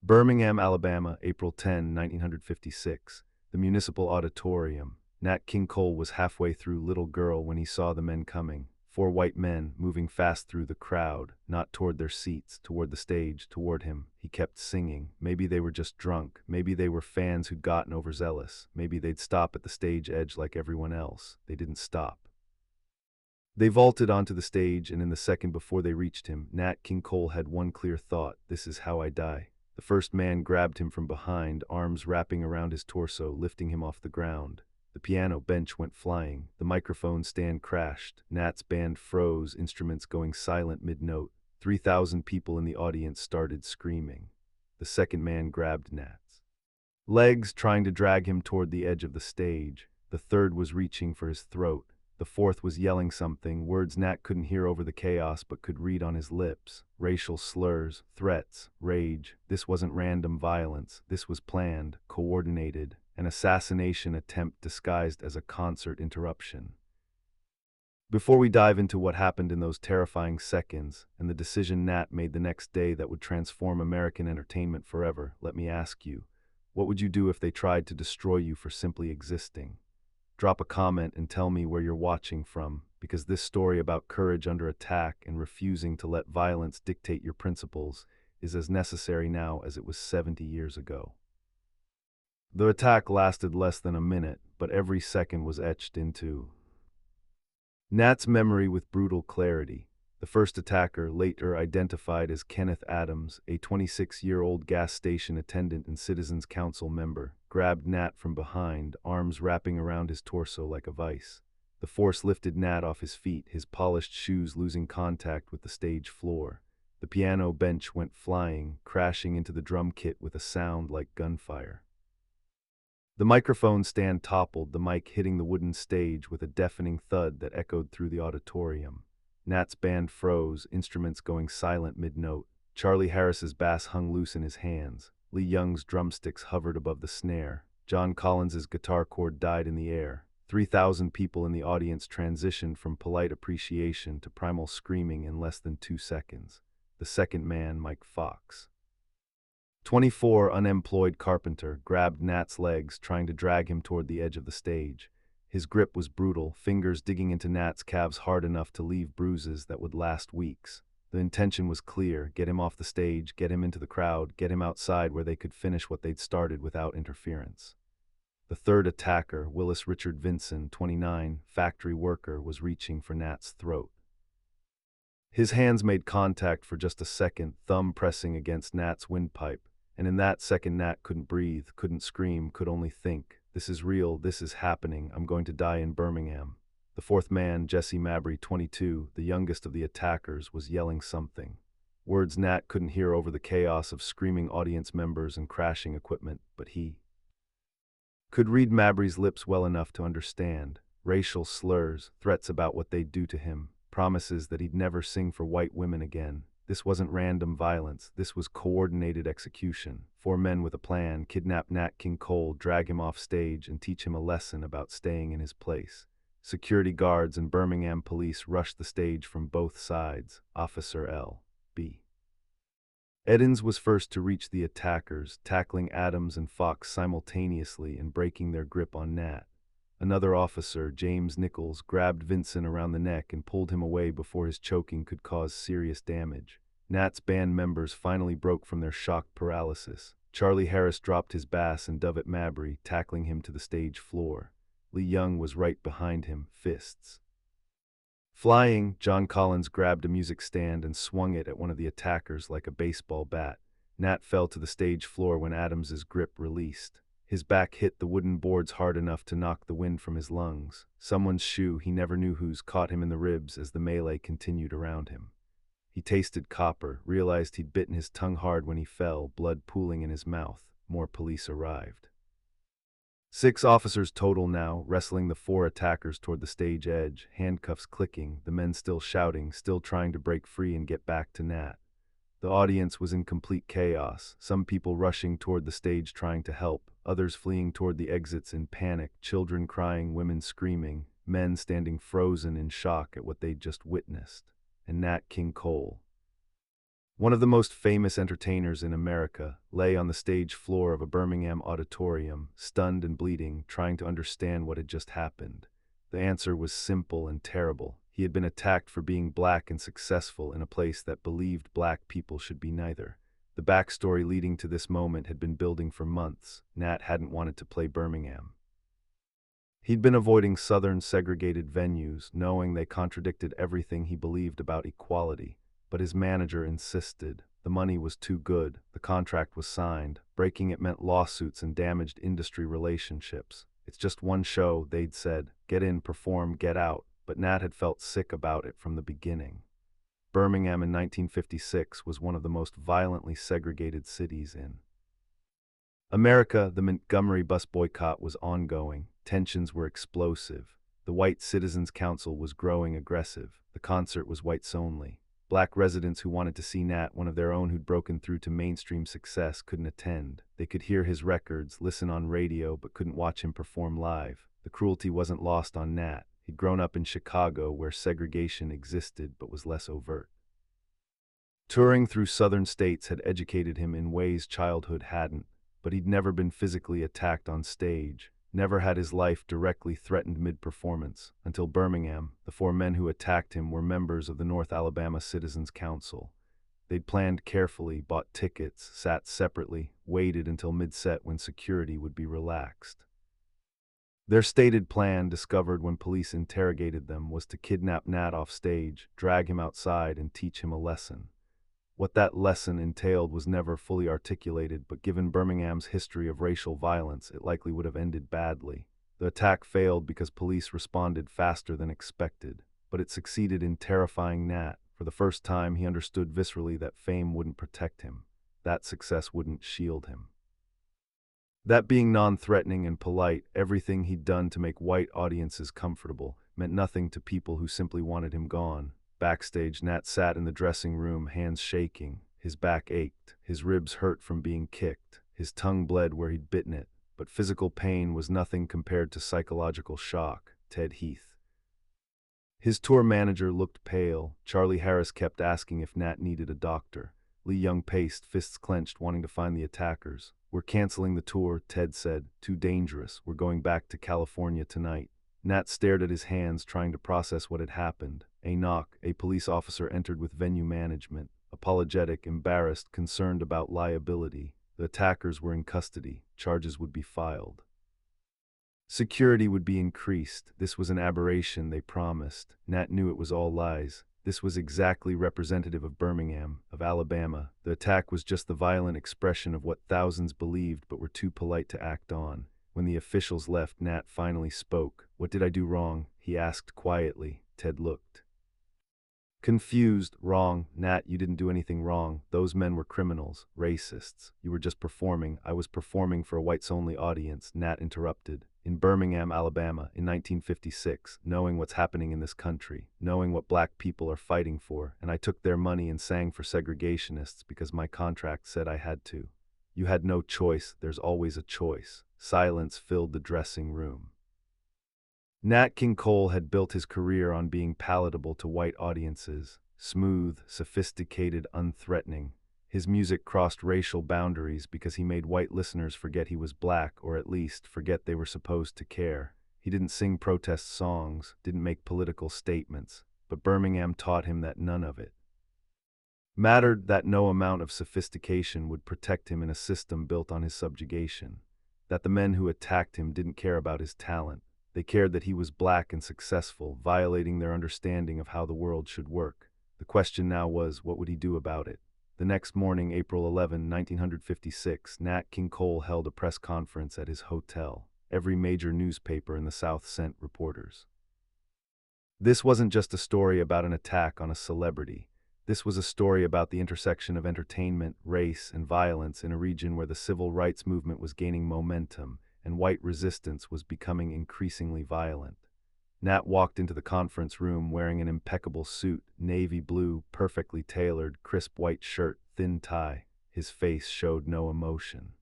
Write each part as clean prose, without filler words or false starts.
Birmingham, Alabama, April 10, 1956. The Municipal Auditorium. Nat King Cole was halfway through Little Girl when he saw the men coming. Four white men moving fast through the crowd, not toward their seats, toward the stage, toward him. He kept singing. Maybe they were just drunk. Maybe they were fans who'd gotten overzealous. Maybe they'd stop at the stage edge like everyone else. They didn't stop. They vaulted onto the stage, and in the second before they reached him, Nat King Cole had one clear thought: this is how I die. The first man grabbed him from behind, arms wrapping around his torso, lifting him off the ground. The piano bench went flying. The microphone stand crashed. Nat's band froze, instruments going silent mid-note. 3,000 people in the audience started screaming. The second man grabbed Nat's legs, trying to drag him toward the edge of the stage. The third was reaching for his throat. The fourth was yelling something, words Nat couldn't hear over the chaos but could read on his lips. Racial slurs, threats, rage. This wasn't random violence. This was planned, coordinated, an assassination attempt disguised as a concert interruption. Before we dive into what happened in those terrifying seconds and the decision Nat made the next day that would transform American entertainment forever, let me ask you, what would you do if they tried to destroy you for simply existing? Drop a comment and tell me where you're watching from, because this story about courage under attack and refusing to let violence dictate your principles is as necessary now as it was 70 years ago. The attack lasted less than a minute, but every second was etched into Nat's memory with brutal clarity. The first attacker, later identified as Kenneth Adams, a 26-year-old gas station attendant and Citizens Council member, grabbed Nat from behind, arms wrapping around his torso like a vice. The force lifted Nat off his feet, his polished shoes losing contact with the stage floor. The piano bench went flying, crashing into the drum kit with a sound like gunfire. The microphone stand toppled, the mic hitting the wooden stage with a deafening thud that echoed through the auditorium. Nat's band froze, instruments going silent mid-note. Charlie Harris's bass hung loose in his hands. Lee Young's drumsticks hovered above the snare. John Collins's guitar chord died in the air. 3,000 people in the audience transitioned from polite appreciation to primal screaming in less than 2 seconds. The second man, Mike Fox, 24, unemployed carpenter, grabbed Nat's legs, trying to drag him toward the edge of the stage. His grip was brutal, fingers digging into Nat's calves hard enough to leave bruises that would last weeks. The intention was clear: get him off the stage, get him into the crowd, get him outside where they could finish what they'd started without interference. The third attacker, Willis Vinson, 29, factory worker, was reaching for Nat's throat. His hands made contact for just a second, thumb pressing against Nat's windpipe. And in that second, Nat couldn't breathe, couldn't scream, could only think, this is real, this is happening, I'm going to die in Birmingham. The fourth man, Jesse Mabry, 22, the youngest of the attackers, was yelling something. Words Nat couldn't hear over the chaos of screaming audience members and crashing equipment, but he could read Mabry's lips well enough to understand. Racial slurs, threats about what they'd do to him, promises that he'd never sing for white women again. This wasn't random violence, this was coordinated execution. 4 men with a plan: kidnap Nat King Cole, drag him off stage, and teach him a lesson about staying in his place. Security guards and Birmingham police rushed the stage from both sides. Officer L.B. Edens was first to reach the attackers, tackling Adams and Fox simultaneously and breaking their grip on Nat. Another officer, James Nichols, grabbed Vinson around the neck and pulled him away before his choking could cause serious damage. Nat's band members finally broke from their shock paralysis. Charlie Harris dropped his bass and dove at Mabry, tackling him to the stage floor. Lee Young was right behind him, fists flying. John Collins grabbed a music stand and swung it at one of the attackers like a baseball bat. Nat fell to the stage floor when Adams's grip released. His back hit the wooden boards hard enough to knock the wind from his lungs. Someone's shoe, he never knew whose, caught him in the ribs as the melee continued around him. He tasted copper, realized he'd bitten his tongue hard when he fell, blood pooling in his mouth. More police arrived. 6 officers total now, wrestling the 4 attackers toward the stage edge, handcuffs clicking, the men still shouting, still trying to break free and get back to Nat. The audience was in complete chaos, some people rushing toward the stage trying to help, others fleeing toward the exits in panic, children crying, women screaming, men standing frozen in shock at what they'd just witnessed. And Nat King Cole, One of the most famous entertainers in America lay on the stage floor of a Birmingham auditorium, stunned and bleeding, trying to understand what had just happened. The answer was simple and terrible. He had been attacked for being black and successful in a place that believed black people should be neither. The backstory leading to this moment had been building for months. Nat hadn't wanted to play Birmingham. He'd been avoiding southern segregated venues, knowing they contradicted everything he believed about equality. But his manager insisted. The money was too good. The contract was signed. Breaking it meant lawsuits and damaged industry relationships. It's just one show, they'd said. Get in, perform, get out. But Nat had felt sick about it from the beginning. Birmingham in 1956 was one of the most violently segregated cities in America. The Montgomery bus boycott was ongoing. Tensions were explosive. The White Citizens Council was growing aggressive. The concert was whites only. Black residents who wanted to see Nat, one of their own who'd broken through to mainstream success, couldn't attend. They could hear his records, listen on radio, but couldn't watch him perform live. The cruelty wasn't lost on Nat. He'd grown up in Chicago, where segregation existed but was less overt. Touring through southern states had educated him in ways childhood hadn't, but he'd never been physically attacked on stage. Never had his life directly threatened mid-performance, until Birmingham. The 4 men who attacked him were members of the North Alabama Citizens Council. They'd planned carefully, bought tickets, sat separately, waited until mid-set when security would be relaxed. Their stated plan, discovered when police interrogated them, was to kidnap Nat off stage, drag him outside, and teach him a lesson. What that lesson entailed was never fully articulated, but given Birmingham's history of racial violence, it likely would have ended badly. The attack failed because police responded faster than expected, but it succeeded in terrifying Nat. For the first time, he understood viscerally that fame wouldn't protect him. That success wouldn't shield him. That being non-threatening and polite, everything he'd done to make white audiences comfortable, meant nothing to people who simply wanted him gone. Backstage, Nat sat in the dressing room, hands shaking. His back ached. His ribs hurt from being kicked. His tongue bled where he'd bitten it. But physical pain was nothing compared to psychological shock. Ted Heath. His tour manager looked pale. Charlie Harris kept asking if Nat needed a doctor. Lee Young paced, fists clenched, wanting to find the attackers. "We're canceling the tour," Ted said. "Too dangerous. We're going back to California tonight." Nat stared at his hands, trying to process what had happened. A knock. A police officer entered with venue management. Apologetic, embarrassed, concerned about liability. The attackers were in custody. Charges would be filed. Security would be increased. This was an aberration, they promised. Nat knew it was all lies. This was exactly representative of Birmingham, of Alabama. The attack was just the violent expression of what thousands believed but were too polite to act on. When the officials left, Nat finally spoke. "What did I do wrong?" he asked quietly. Ted looked confused. "Wrong? Nat, you didn't do anything wrong. Those men were criminals, racists. You were just performing." "I was performing for a whites-only audience," Nat interrupted. "In Birmingham, Alabama, in 1956, knowing what's happening in this country, knowing what black people are fighting for, and I took their money and sang for segregationists because my contract said I had to." "You had no choice. There's always a choice." Silence filled the dressing room. Nat King Cole had built his career on being palatable to white audiences, smooth, sophisticated, unthreatening. His music crossed racial boundaries because he made white listeners forget he was black, or at least forget they were supposed to care. He didn't sing protest songs, didn't make political statements, but Birmingham taught him that none of it mattered, that no amount of sophistication would protect him in a system built on his subjugation, that the men who attacked him didn't care about his talent. They cared that he was black and successful, violating their understanding of how the world should work. The question now was, what would he do about it? The next morning, April 11, 1956, Nat King Cole held a press conference at his hotel. Every major newspaper in the South sent reporters. This wasn't just a story about an attack on a celebrity. This was a story about the intersection of entertainment, race, and violence in a region where the civil rights movement was gaining momentum and white resistance was becoming increasingly violent. Nat walked into the conference room wearing an impeccable suit, navy blue, perfectly tailored, crisp white shirt, thin tie. His face showed no emotion.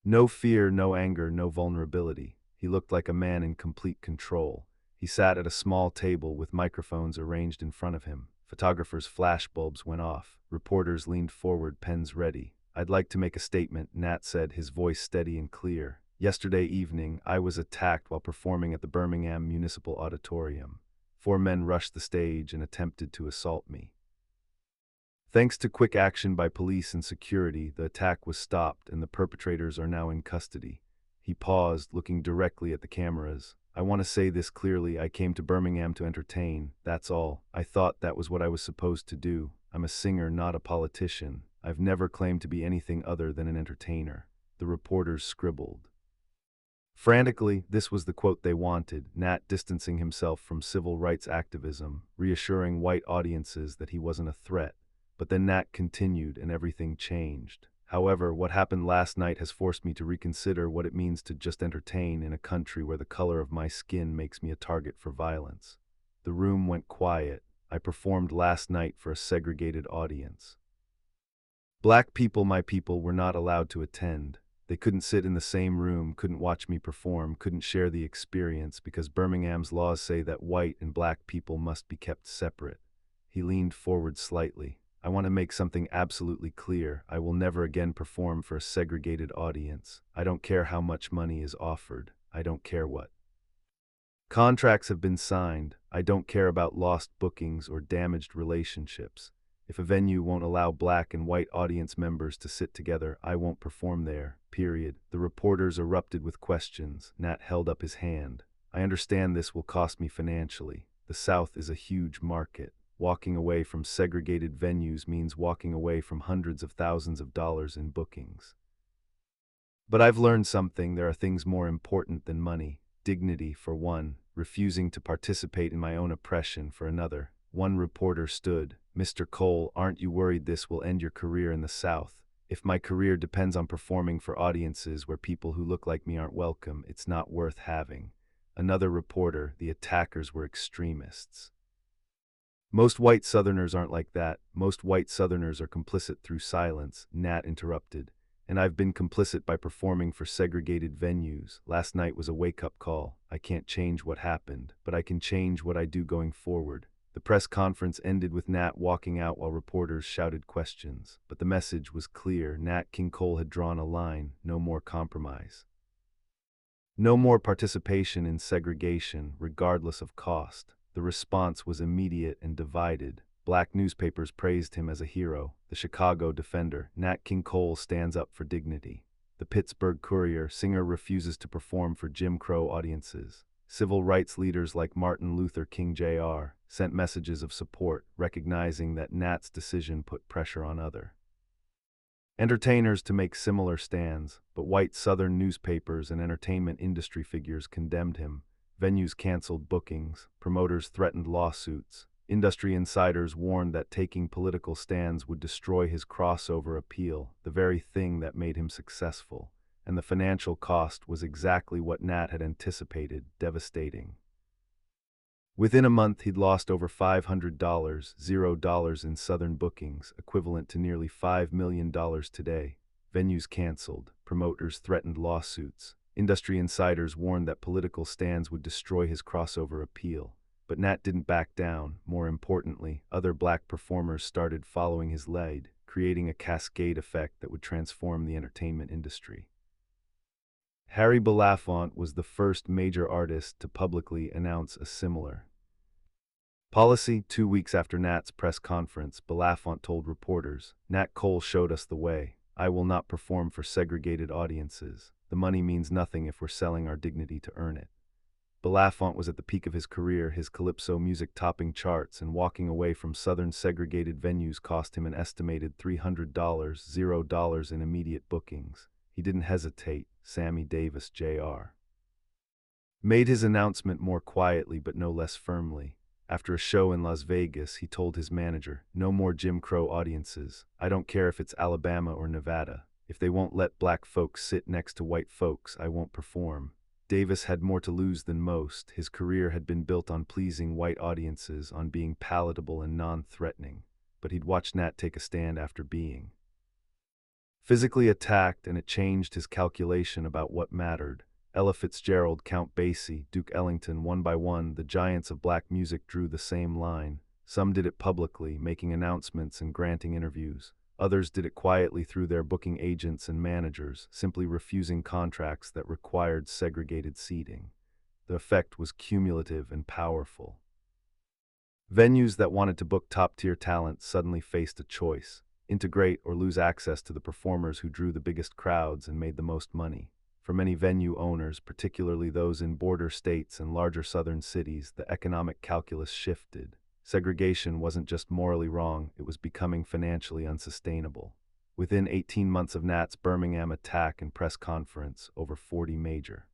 No fear, no anger, no vulnerability. He looked like a man in complete control. He sat at a small table with microphones arranged in front of him. Photographers' flashbulbs went off. Reporters leaned forward, pens ready. "I'd like to make a statement," Nat said, his voice steady and clear. "Yesterday evening, I was attacked while performing at the Birmingham Municipal Auditorium. 4 men rushed the stage and attempted to assault me. Thanks to quick action by police and security, the attack was stopped and the perpetrators are now in custody." He paused, looking directly at the cameras. "I want to say this clearly. I came to Birmingham to entertain, that's all. I thought that was what I was supposed to do. I'm a singer, not a politician. I've never claimed to be anything other than an entertainer." The reporters scribbled. Frantically, this was the quote they wanted, Nat distancing himself from civil rights activism, reassuring white audiences that he wasn't a threat. But then Nat continued and everything changed. "However, what happened last night has forced me to reconsider what it means to just entertain in a country where the color of my skin makes me a target for violence." The room went quiet. "I performed last night for a segregated audience. Black people, my people, were not allowed to attend. They couldn't sit in the same room, couldn't watch me perform, couldn't share the experience because Birmingham's laws say that white and black people must be kept separate." He leaned forward slightly. "I want to make something absolutely clear. I will never again perform for a segregated audience. I don't care how much money is offered. I don't care what contracts have been signed. I don't care about lost bookings or damaged relationships. If a venue won't allow black and white audience members to sit together, I won't perform there, period." The reporters erupted with questions. Nat held up his hand. "I understand this will cost me financially. The South is a huge market. Walking away from segregated venues means walking away from hundreds of thousands of dollars in bookings. But I've learned something. There are things more important than money. Dignity, for one. Refusing to participate in my own oppression, for another." One reporter stood. "Mr. Cole, aren't you worried this will end your career in the South? If my career depends on performing for audiences where people who look like me aren't welcome, it's not worth having." Another reporter, "The attackers were extremists. Most white Southerners aren't like that. Most white Southerners are complicit through silence," Nat interrupted. "And I've been complicit by performing for segregated venues. Last night was a wake-up call. I can't change what happened, but I can change what I do going forward." The press conference ended with Nat walking out while reporters shouted questions. But the message was clear. Nat King Cole had drawn a line. No more compromise. No more participation in segregation, regardless of cost. The response was immediate and divided. Black newspapers praised him as a hero. The Chicago Defender, "Nat King Cole stands up for dignity." The Pittsburgh Courier, "Singer refuses to perform for Jim Crow audiences." Civil rights leaders like Martin Luther King Jr. sent messages of support, recognizing that Nat's decision put pressure on other entertainers to make similar stands. But white Southern newspapers and entertainment industry figures condemned him. Venues canceled bookings, promoters threatened lawsuits. Industry insiders warned that taking political stands would destroy his crossover appeal, the very thing that made him successful. And the financial cost was exactly what Nat had anticipated, devastating. Within a month, he'd lost over $500, $0 in Southern bookings, equivalent to nearly $5 million today. Venues canceled, promoters threatened lawsuits. Industry insiders warned that political stands would destroy his crossover appeal. But Nat didn't back down. More importantly, other black performers started following his lead, creating a cascade effect that would transform the entertainment industry. Harry Belafonte was the first major artist to publicly announce a similar policy. 2 weeks after Nat's press conference, Belafonte told reporters, "Nat Cole showed us the way. I will not perform for segregated audiences. The money means nothing if we're selling our dignity to earn it." Belafonte was at the peak of his career, his calypso music topping charts, and walking away from Southern segregated venues cost him an estimated $300, $0 in immediate bookings. He didn't hesitate. Sammy Davis Jr. made his announcement more quietly but no less firmly. After a show in Las Vegas, he told his manager, "No more Jim Crow audiences. I don't care if it's Alabama or Nevada. If they won't let black folks sit next to white folks, I won't perform." Davis had more to lose than most. His career had been built on pleasing white audiences, on being palatable and non-threatening. But he'd watched Nat take a stand after being physically attacked, and it changed his calculation about what mattered. Ella Fitzgerald, Count Basie, Duke Ellington, one by one, the giants of black music drew the same line. Some did it publicly, making announcements and granting interviews. Others did it quietly through their booking agents and managers, simply refusing contracts that required segregated seating. The effect was cumulative and powerful. Venues that wanted to book top-tier talent suddenly faced a choice: integrate or lose access to the performers who drew the biggest crowds and made the most money. For many venue owners, particularly those in border states and larger southern cities, the economic calculus shifted. Segregation wasn't just morally wrong, it was becoming financially unsustainable. Within 18 months of Nat's Birmingham attack and press conference, over 40 major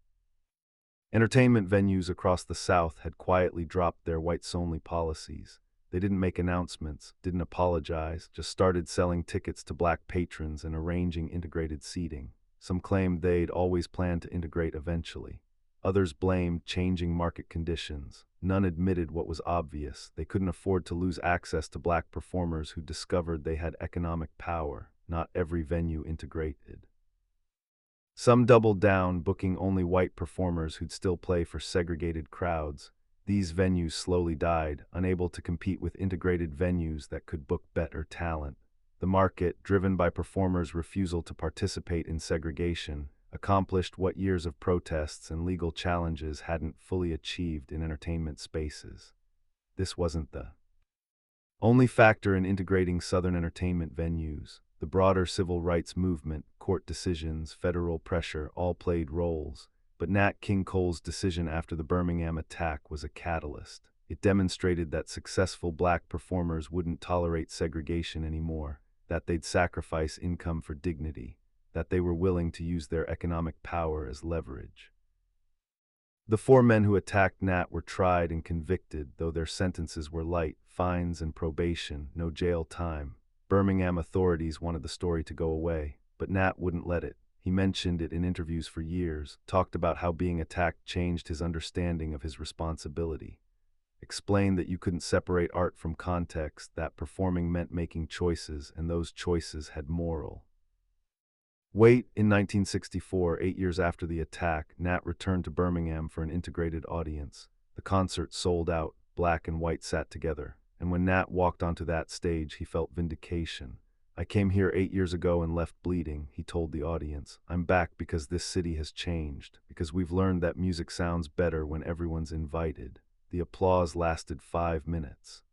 entertainment venues across the South had quietly dropped their whites-only policies. They didn't make announcements, didn't apologize, just started selling tickets to black patrons and arranging integrated seating. Some claimed they'd always planned to integrate eventually. Others blamed changing market conditions. None admitted what was obvious: they couldn't afford to lose access to black performers who discovered they had economic power. Not every venue integrated. Some doubled down, booking only white performers who'd still play for segregated crowds. These venues slowly died, unable to compete with integrated venues that could book better talent. The market, driven by performers' refusal to participate in segregation, accomplished what years of protests and legal challenges hadn't fully achieved in entertainment spaces. This wasn't the only factor in integrating Southern entertainment venues. The broader civil rights movement, court decisions, federal pressure all played roles. But Nat King Cole's decision after the Birmingham attack was a catalyst. It demonstrated that successful black performers wouldn't tolerate segregation anymore, that they'd sacrifice income for dignity, that they were willing to use their economic power as leverage. The 4 men who attacked Nat were tried and convicted, though their sentences were light: fines and probation, no jail time. Birmingham authorities wanted the story to go away, but Nat wouldn't let it. He mentioned it in interviews for years, talked about how being attacked changed his understanding of his responsibility, explained that you couldn't separate art from context, that performing meant making choices, and those choices had moral weight. In 1964, 8 years after the attack, Nat returned to Birmingham for an integrated audience. The concert sold out, black and white sat together, and when Nat walked onto that stage, he felt vindication. "I came here 8 years ago and left bleeding," he told the audience. "I'm back because this city has changed, because we've learned that music sounds better when everyone's invited." The applause lasted 5 minutes.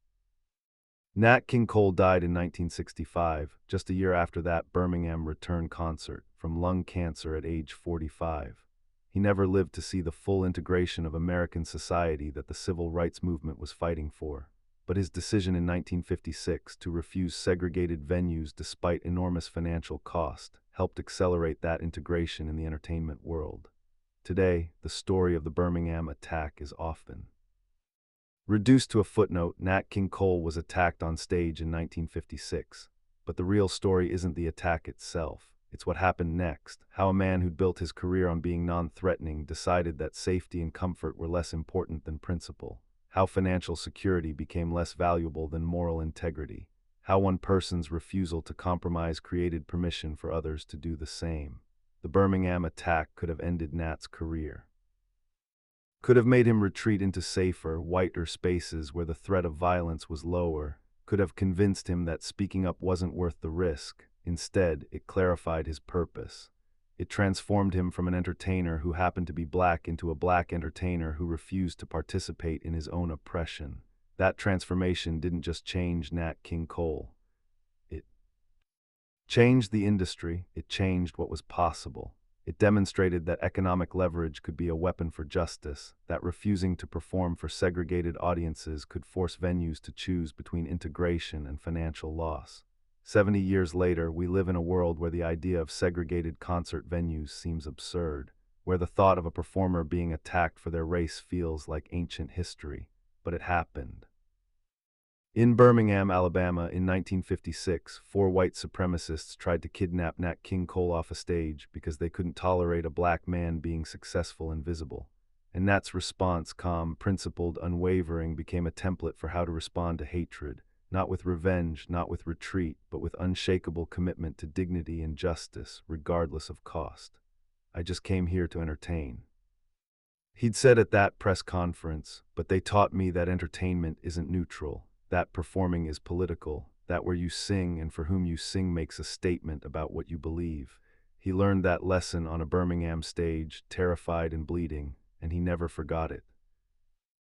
Nat King Cole died in 1965, just a year after that Birmingham return concert, from lung cancer at age 45. He never lived to see the full integration of American society that the civil rights movement was fighting for. But his decision in 1956 to refuse segregated venues despite enormous financial cost helped accelerate that integration in the entertainment world. Today, the story of the Birmingham attack is often reduced to a footnote. Nat King Cole was attacked on stage in 1956, but the real story isn't the attack itself. It's what happened next, how a man who'd built his career on being non-threatening decided that safety and comfort were less important than principle. How financial security became less valuable than moral integrity. How one person's refusal to compromise created permission for others to do the same. The Birmingham attack could have ended Nat's career. Could have made him retreat into safer, whiter spaces where the threat of violence was lower. Could have convinced him that speaking up wasn't worth the risk. Instead, it clarified his purpose. It transformed him from an entertainer who happened to be black into a black entertainer who refused to participate in his own oppression. That transformation didn't just change Nat King Cole. It changed the industry. It changed what was possible. It demonstrated that economic leverage could be a weapon for justice, that refusing to perform for segregated audiences could force venues to choose between integration and financial loss. 70 years later, we live in a world where the idea of segregated concert venues seems absurd, where the thought of a performer being attacked for their race feels like ancient history. But it happened. In Birmingham, Alabama, in 1956, 4 white supremacists tried to kidnap Nat King Cole off a stage because they couldn't tolerate a black man being successful and visible. And Nat's response, calm, principled, unwavering, became a template for how to respond to hatred. Not with revenge, not with retreat, but with unshakable commitment to dignity and justice, regardless of cost. "I just came here to entertain," he'd said at that press conference, "but they taught me that entertainment isn't neutral. that performing is political, that where you sing and for whom you sing makes a statement about what you believe. He learned that lesson on a Birmingham stage, terrified and bleeding, and he never forgot it.